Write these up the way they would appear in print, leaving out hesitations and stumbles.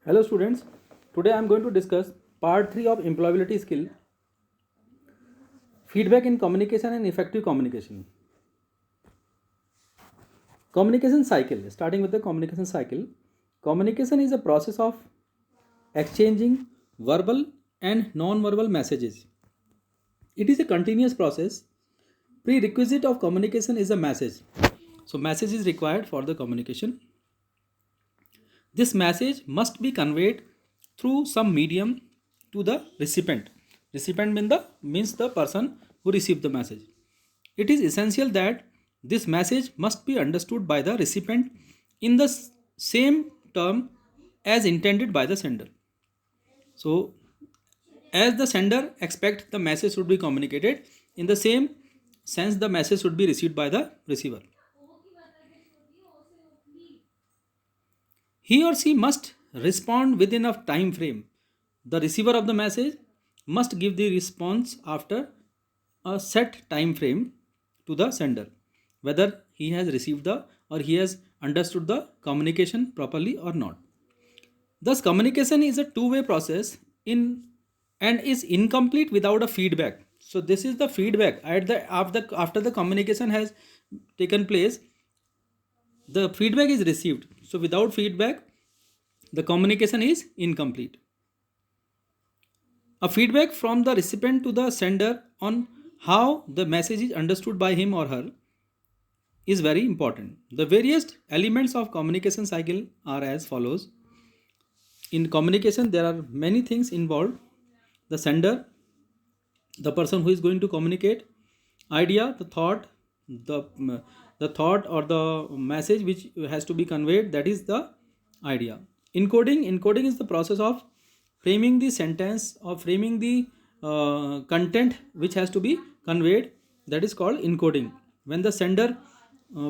Hello students, today I am going to discuss part 3 of employability skill, feedback in communication and effective communication. Communication cycle, starting with the communication cycle. Communication is a process of exchanging verbal and non-verbal messages. It is a continuous process. Prerequisite of communication is a message. So message is required for the communication. This message must be conveyed through some medium to the recipient. Recipient means the person who received the message. It is essential that this message must be understood by the recipient in the same term as intended by the sender. So, as the sender expects the message should be communicated, in the same sense the message should be received by the receiver. He or she must respond within a time frame. The receiver of the message must give the response after a set time frame to the sender, whether he has received the or he has understood the communication properly or not. Thus, communication is a two-way process in and is incomplete without a feedback. So, this is the feedback at the after the communication has taken place. The feedback is received. So, without feedback, the communication is incomplete. A feedback from the recipient to the sender on how the message is understood by him or her is very important. The various elements of communication cycle are as follows. In communication, there are many things involved. The sender, the person who is going to communicate, idea, the thought or the message which has to be conveyed, that is the idea. Encoding is the process of framing the sentence or framing the content which has to be conveyed, that is called encoding. When the sender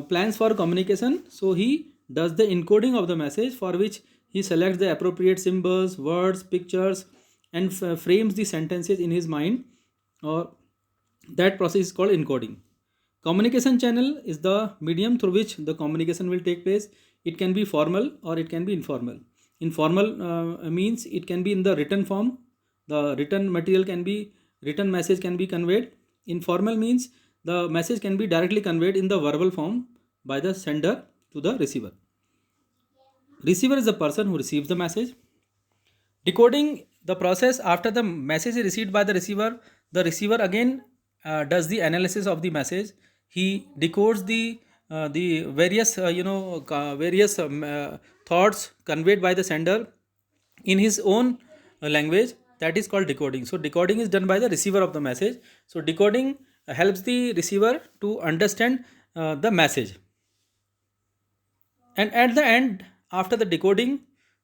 plans for communication, so he does the encoding of the message, for which he selects the appropriate symbols, words, pictures, and frames the sentences in his mind, or that process is called encoding. Communication channel is the medium through which the communication will take place. It can be formal or it can be informal. Informal means it can be in the written form. The written message can be conveyed. Informal means the message can be directly conveyed in the verbal form by the sender to the receiver. Receiver is the person who receives the message. Decoding, the process after the message is received by the receiver again does the analysis of the message. He decodes the various various thoughts conveyed by the sender in his own language, that is called decoding. So decoding is done by the receiver of the message. So decoding helps the receiver to understand the message. And at the end, after the decoding,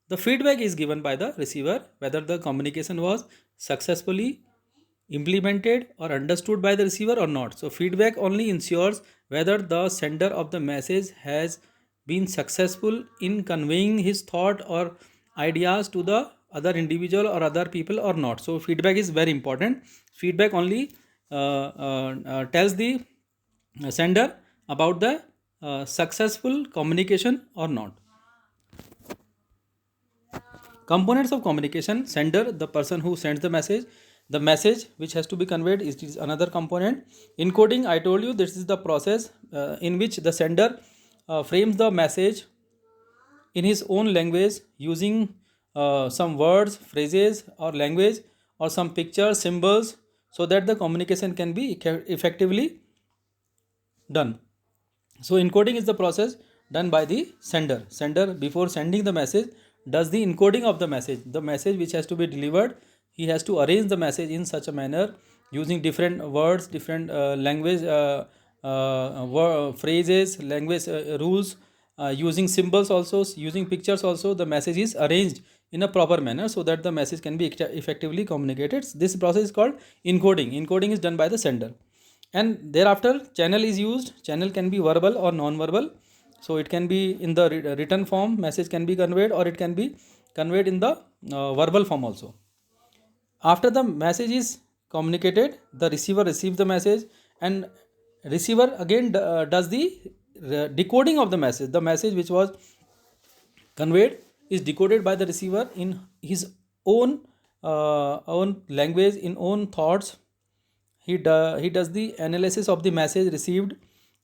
the feedback is given by the receiver whether the communication was successfully implemented or understood by the receiver or not. So feedback only ensures whether the sender of the message has been successful in conveying his thought or ideas to the other individual or other people or not. So feedback is very important. Feedback only tells the sender about the successful communication or not. Components of communication: sender, the person who sends the message which has to be conveyed is another component. Encoding, I told you, this is the process in which the sender frames the message in his own language using some words, phrases, or language, or some pictures, symbols, so that the communication can be effectively done. So encoding is the process done by the sender. Sender, before sending the message, does the encoding of the message. The message which has to be delivered, he has to arrange the message in such a manner using different words, different language, phrases, language rules, using symbols also, using pictures also. The message is arranged in a proper manner so that the message can be effectively communicated. This process is called encoding. Encoding is done by the sender. And thereafter, channel is used. Channel can be verbal or non-verbal. So it can be in the written form, message can be conveyed, or it can be conveyed in the verbal form also. After the message is communicated, the receiver receives the message, and receiver again does the decoding of the message which was conveyed is decoded by the receiver in his own language, in own thoughts. He does the analysis of the message received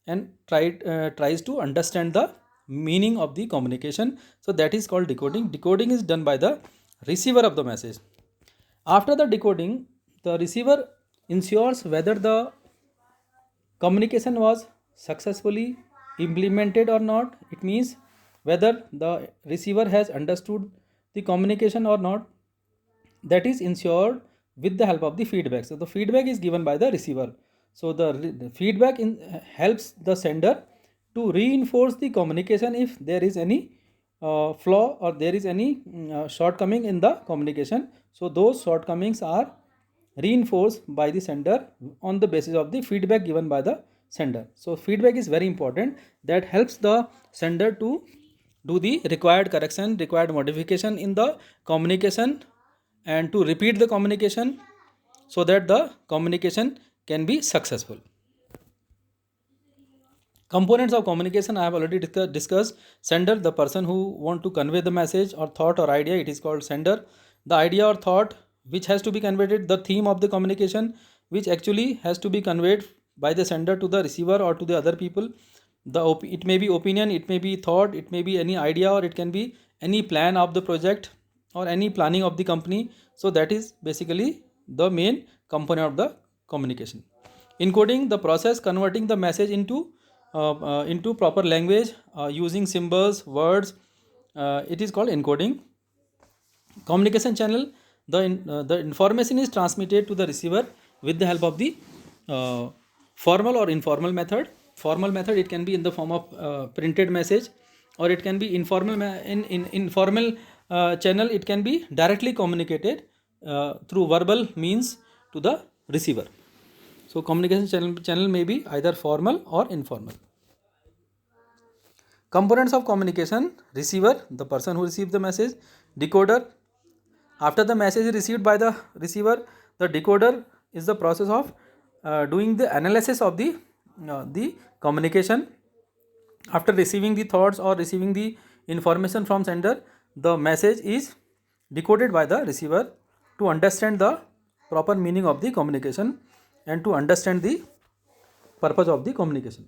and tries to understand the meaning of the communication. So that is called decoding. Decoding is done by the receiver of the message. After the decoding, the receiver ensures whether the communication was successfully implemented or not. It means whether the receiver has understood the communication or not. That is ensured with the help of the feedback. So the feedback is given by the receiver. So the feedback helps the sender to reinforce the communication if there is any flaw or there is any shortcoming in the communication. So those shortcomings are reinforced by the sender on the basis of the feedback given by the sender. So feedback is very important. That helps the sender to do the required correction, required modification in the communication, and to repeat the communication so that the communication can be successful. Components of communication I have already discussed. Sender, the person who want to convey the message or thought or idea, it is called sender. The idea or thought which has to be conveyed, the theme of the communication which actually has to be conveyed by the sender to the receiver or to the other people. It may be opinion, it may be thought, it may be any idea, or it can be any plan of the project or any planning of the company. So that is basically the main component of the communication. Encoding, the process converting the message into proper language using symbols, words. It is called encoding. Communication channel, the information is transmitted to the receiver with the help of the formal or informal method. Formal method, it can be in the form of printed message, or it can be informal in informal channel, it can be directly communicated through verbal means to the receiver. So communication channel may be either formal or informal. Components of communication: receiver, the person who receives the message; decoder, after the message is received by the receiver, the decoder is the process of doing the analysis of the communication. After receiving the thoughts or receiving the information from sender, the message is decoded by the receiver to understand the proper meaning of the communication and to understand the purpose of the communication.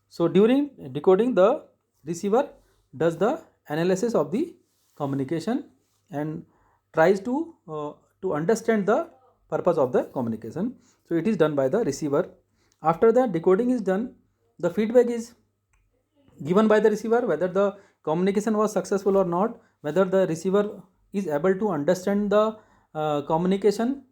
So during decoding, the receiver does the analysis of the communication and tries to understand the purpose of the communication. So it is done by the receiver. After that decoding is done, the feedback is given by the receiver whether the communication was successful or not, whether the receiver is able to understand the communication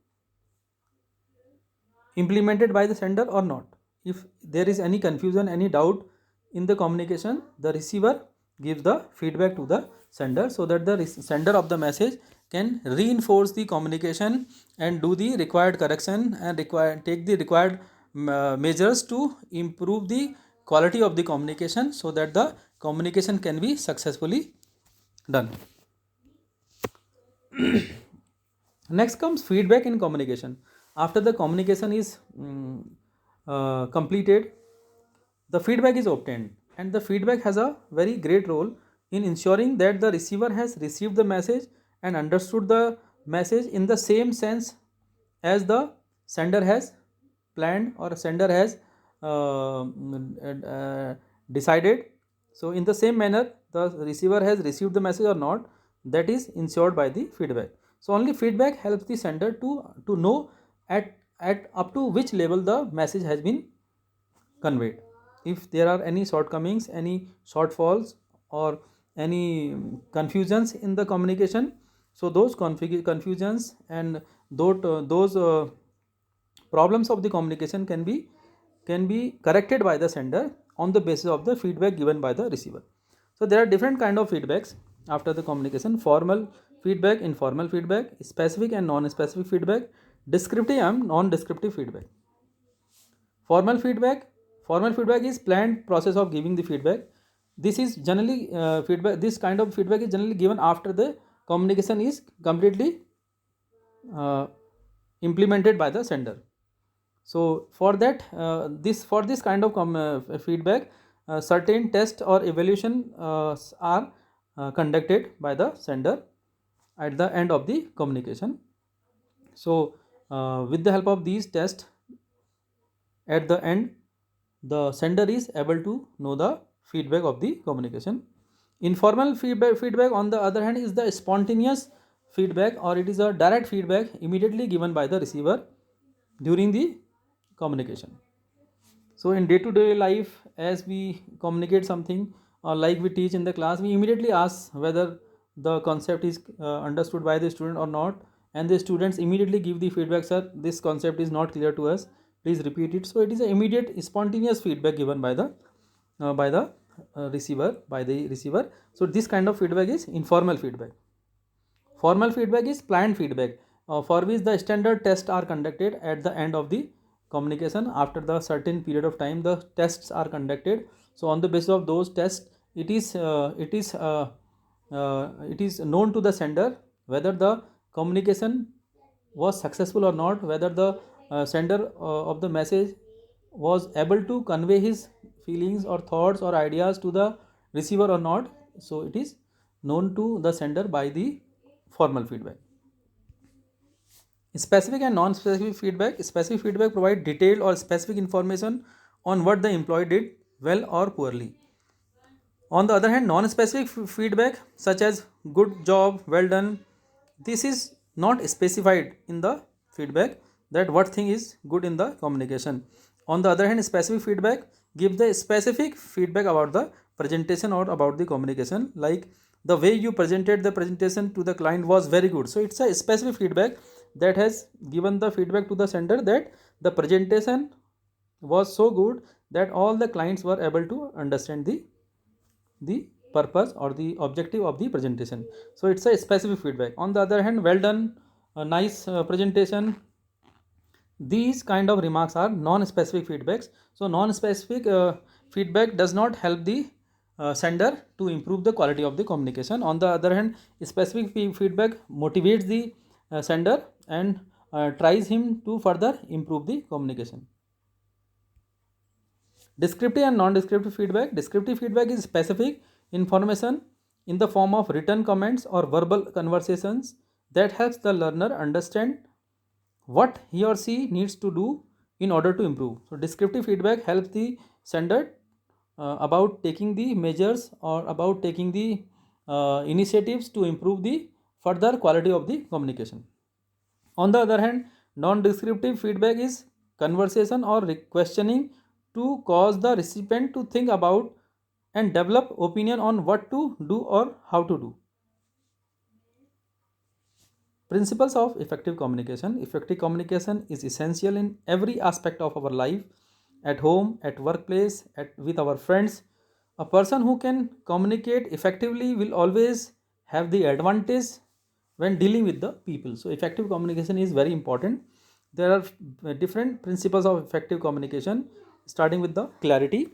implemented by the sender or not. If there is any confusion, any doubt in the communication, the receiver gives the feedback to the sender so that the sender of the message can reinforce the communication and do the required correction and take the required measures to improve the quality of the communication so that the communication can be successfully done. Next comes feedback in communication. After the communication is completed, the feedback is obtained, and the feedback has a very great role in ensuring that the receiver has received the message and understood the message in the same sense as the sender has planned or sender has decided. So in the same manner the receiver has received the message or not, that is ensured by the feedback. So only feedback helps the sender to know at up to which level the message has been conveyed. If there are any shortcomings, any shortfalls, or any confusions in the communication, so those confusions and those problems of the communication can be corrected by the sender on the basis of the feedback given by the receiver. So there are different kind of feedbacks after the communication: formal feedback, informal feedback, specific and non-specific feedback, descriptive and non-descriptive feedback. Formal feedback is planned process of giving the feedback. This is generally this kind of feedback is generally given after the communication is completely uh, implemented by the sender. So for that for this kind of feedback, certain tests or evaluation are conducted by the sender at the end of the communication. So with the help of these tests, at the end the sender is able to know the feedback of the communication. Informal feedback on the other hand is the spontaneous feedback, or it is a direct feedback immediately given by the receiver during the communication. So in day to day life, as we communicate something or like we teach in the class, we immediately ask whether the concept is understood by the student or not, and the students immediately give the feedback, sir, this concept is not clear to us, please repeat it. So it is an immediate spontaneous feedback given by the receiver. So this kind of feedback is informal feedback. Formal feedback is planned feedback, for which the standard tests are conducted at the end of the communication. After the certain period of time, the tests are conducted. So on the basis of those tests, it is known to the sender whether the communication was successful or not, whether the sender of the message was able to convey his feelings or thoughts or ideas to the receiver or not. So it is known to the sender by the formal feedback. Specific and non-specific feedback. Specific feedback provide detailed or specific information on what the employee did well or poorly. On the other hand, non-specific feedback such as good job, well done, this is not specified in the feedback that what thing is good in the communication. On the other hand, specific feedback gives the specific feedback about the presentation or about the communication, like the way you presented the presentation to the client was very good. So it's a specific feedback that has given the feedback to the sender that the presentation was so good that all the clients were able to understand the purpose or the objective of the presentation. So it's a specific feedback. On the other hand, well done, a nice presentation, these kind of remarks are non-specific feedbacks. So non-specific feedback does not help the sender to improve the quality of the communication. On the other hand, specific feedback motivates the sender and tries him to further improve the communication. Descriptive and non-descriptive feedback. Descriptive feedback is specific information in the form of written comments or verbal conversations that helps the learner understand what he or she needs to do in order to improve. So descriptive feedback helps the sender about taking the measures or about taking the initiatives to improve the further quality of the communication. On the other hand, non-descriptive feedback is conversation or questioning to cause the recipient to think about and develop opinion on what to do or how to do. Principles of effective communication. Effective communication is essential in every aspect of our life, at home, at workplace, with our friends. A person who can communicate effectively will always have the advantage when dealing with the people. So effective communication is very important. There are different principles of effective communication, starting with the clarity.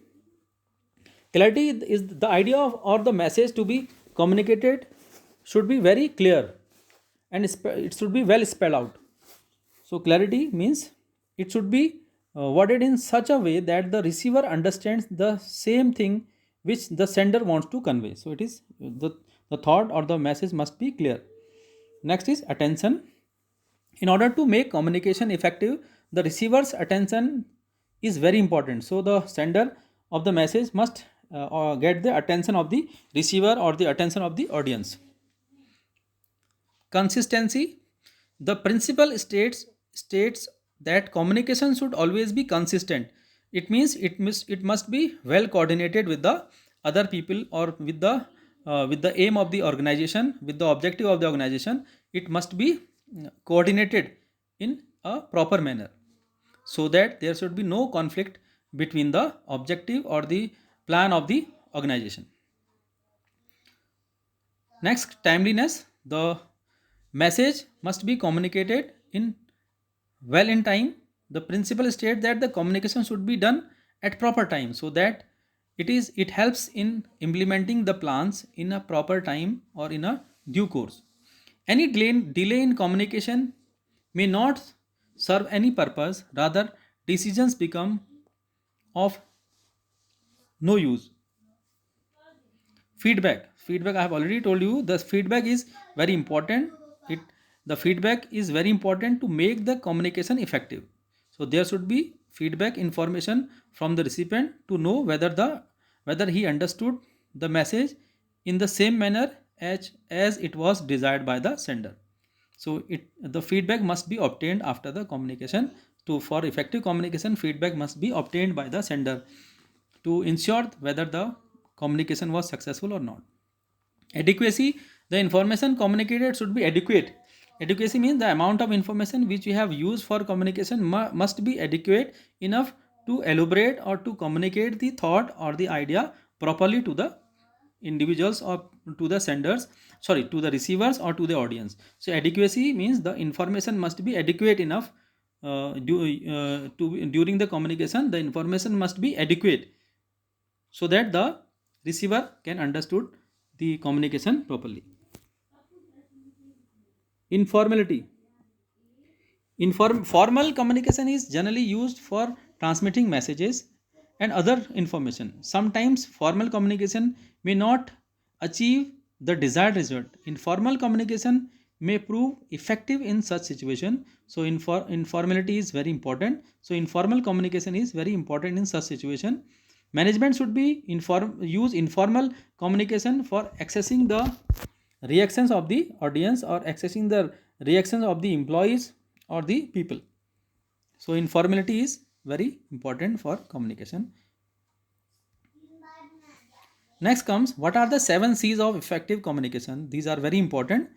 Clarity is the idea of or the message to be communicated should be very clear, and it should be well spelled out. So clarity means it should be worded in such a way that the receiver understands the same thing which the sender wants to convey. So it is the thought or the message must be clear. Next is attention. In order to make communication effective, the receiver's attention is very important. So the sender of the message must get the attention of the receiver or the attention of the audience. Consistency. The principle states that communication should always be consistent. It means it must be well coordinated with the other people or with the aim of the organization, with the objective of the organization. It must be coordinated in a proper manner, so that there should be no conflict between the objective or the plan of the organization. Next, timeliness. The message must be communicated in time. The principle states that the communication should be done at proper time, so that it helps in implementing the plans in a proper time or in a due course. Any delay in communication may not serve any purpose, rather decisions become of no use. Feedback. Feedback, I have already told you, the feedback is very important. It The feedback is very important to make the communication effective. So there should be feedback information from the recipient to know whether he understood the message in the same manner as it was desired by the sender. So the feedback must be obtained after the communication. For effective communication, feedback must be obtained by the sender to ensure whether the communication was successful or not. Adequacy, the information communicated should be adequate. Adequacy means the amount of information which we have used for communication must be adequate enough to elaborate or to communicate the thought or the idea properly to the individuals or to the senders, sorry, to the receivers or to the audience. So adequacy means the information must be adequate enough. During the communication, the information must be adequate so that the receiver can understood the communication properly. Informality. Formal communication is generally used for transmitting messages and other information. Sometimes formal communication may not achieve the desired result. Informal communication may prove effective in such situation. So informality is very important. So informal communication is very important in such situation. Management should be use informal communication for accessing the reactions of the audience or accessing the reactions of the employees or the people. So informality is very important for communication. Next comes, what are the 7 C's of effective communication? These are very important.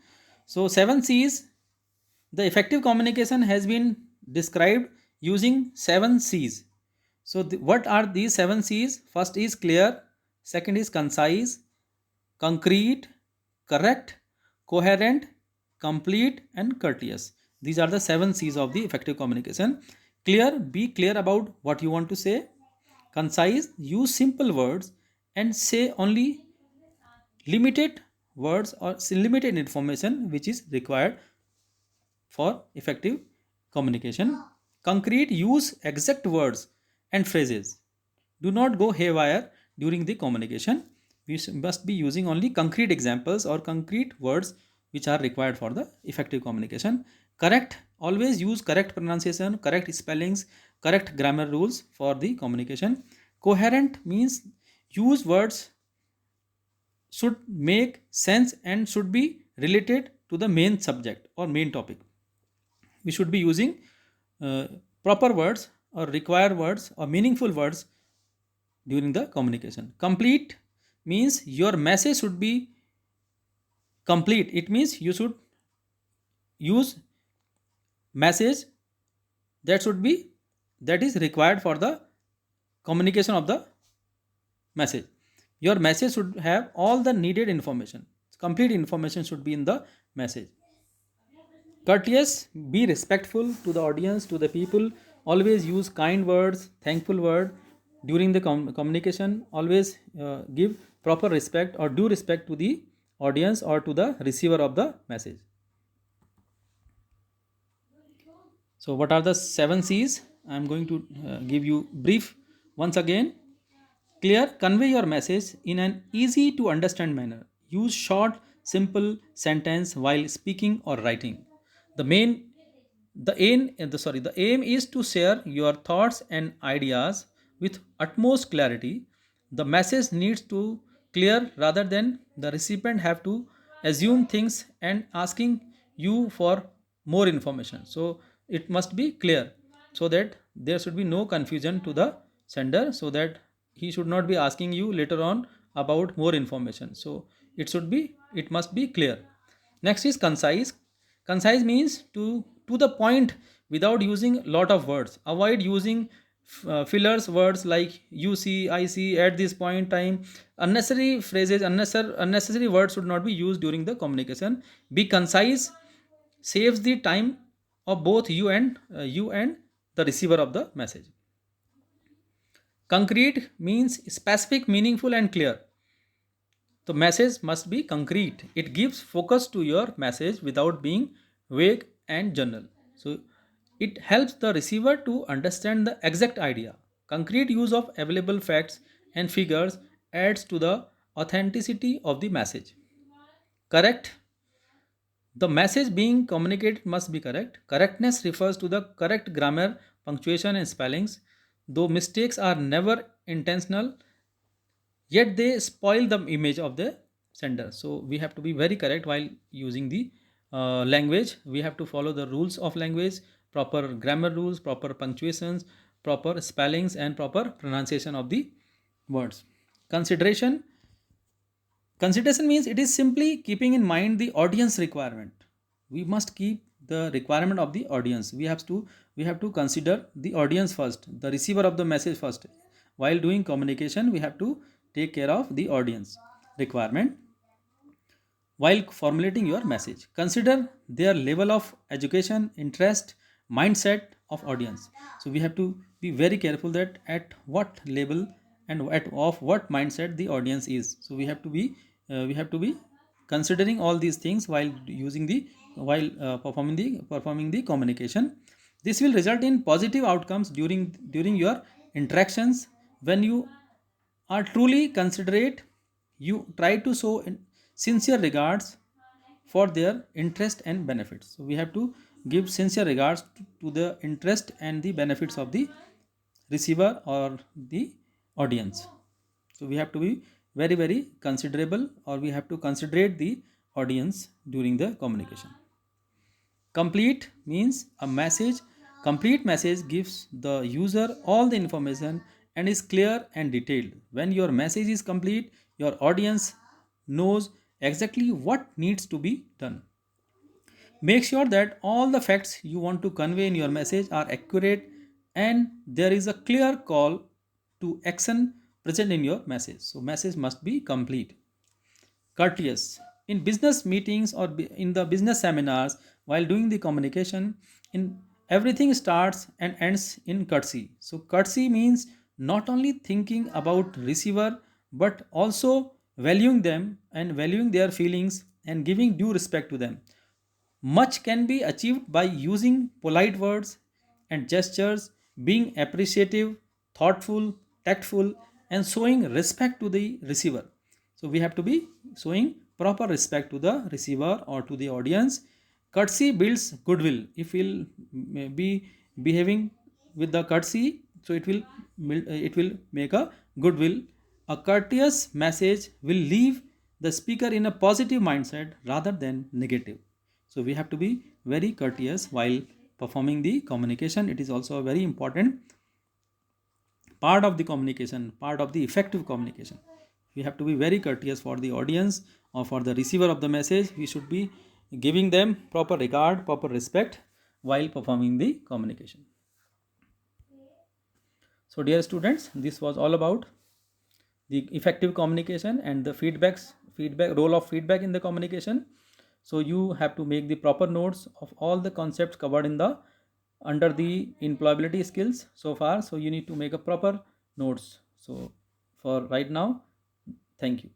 So 7 C's, the effective communication has been described using 7 C's. So what are these 7 C's? First is clear, second is concise, concrete, correct, coherent, complete, and courteous. These are the 7 C's of the effective communication. Clear, be clear about what you want to say. Concise, use simple words and say only limited words or limited information which is required for effective communication. Concrete, use exact words and phrases. Do not go haywire during the communication. We must be using only concrete examples or concrete words which are required for the effective communication. Correct, always use correct pronunciation, correct spellings, correct grammar rules for the communication. Coherent means use words should make sense and should be related to the main subject or main topic. We should be using uh, proper words or required words or meaningful words during the communication. Complete means your message should be complete. It means you should use message that is required for the communication of the message. Your message should have all the needed information. Complete information should be in the message. Courteous, be respectful to the audience, to the people. Always use kind words, thankful word during the communication. Always give proper respect or due respect to the audience or to the receiver of the message. So what are the 7 C's? I am going to give you brief once again. Clear, convey your message in an easy to understand manner. Use short, simple sentence while speaking or writing. The main the aim is to share your thoughts and ideas with utmost clarity. The message needs to clear rather than the recipient have to assume things and asking you for more information. So it must be clear so that there should be no confusion to the sender, so that he should not be asking you later on about more information. So it must be clear. Next is concise. Concise means to the point without using lot of words. Avoid using fillers words like you see, I see, at this point time. Unnecessary phrases, unnecessary words should not be used during the communication. Be concise, saves the time of both you and the receiver of the message. Concrete means specific, meaningful, and clear. The message must be concrete. It gives focus to your message without being vague and general. So it helps the receiver to understand the exact idea. Concrete use of available facts and figures adds to the authenticity of the message. Correct. The message being communicated must be correct. Correctness refers to the correct grammar, punctuation, and spellings. Though mistakes are never intentional, yet they spoil the image of the sender. So we have to be very correct while using the language. We have to follow the rules of language, proper grammar rules, proper punctuations, proper spellings, and proper pronunciation of the words. Consideration means it is simply keeping in mind the audience requirement. We must keep the requirement of the audience. We have to consider the audience first, the receiver of the message first. While doing communication, we have to take care of the audience requirement while formulating your message. Consider their level of education, interest, mindset of audience. So we have to be very careful that at what level and at of what mindset the audience is. So we have to be considering all these things while using the while performing the communication. This will result in positive outcomes during your interactions. When you are truly considerate, you try to show sincere regards for their interest and benefits. So we have to give sincere regards to the interest and the benefits of the receiver or the audience. So we have to be very very considerable, or we have to considerate the audience during the communication. Complete means a message. Complete message gives the user all the information and is clear and detailed. When your message is complete, your audience knows exactly what needs to be done. Make sure that all the facts you want to convey in your message are accurate and there is a clear call to action present in your message. So message must be complete. Courteous. In business meetings or in the business seminars, while doing the communication, in everything starts and ends in courtesy. So courtesy means not only thinking about receiver but also valuing them and valuing their feelings and giving due respect to them. Much can be achieved by using polite words and gestures, being appreciative, thoughtful, tactful, and showing respect to the receiver. So, we have to be showing proper respect to the receiver or to the audience. Courtesy builds goodwill. If we'll be behaving with the courtesy, so it will make a goodwill. A courteous message will leave the speaker in a positive mindset rather than negative. So we have to be very courteous while performing the communication. It is also a very important part of the communication, part of the effective communication. We have to be very courteous for the audience or for the receiver of the message. We should be giving them proper regard, proper respect while performing the communication. So dear students, this was all about the effective communication and the feedback role of feedback in the communication. So you have to make the proper notes of all the concepts covered in the under the employability skills so far. So you need to make a proper notes. So for right now, thank you.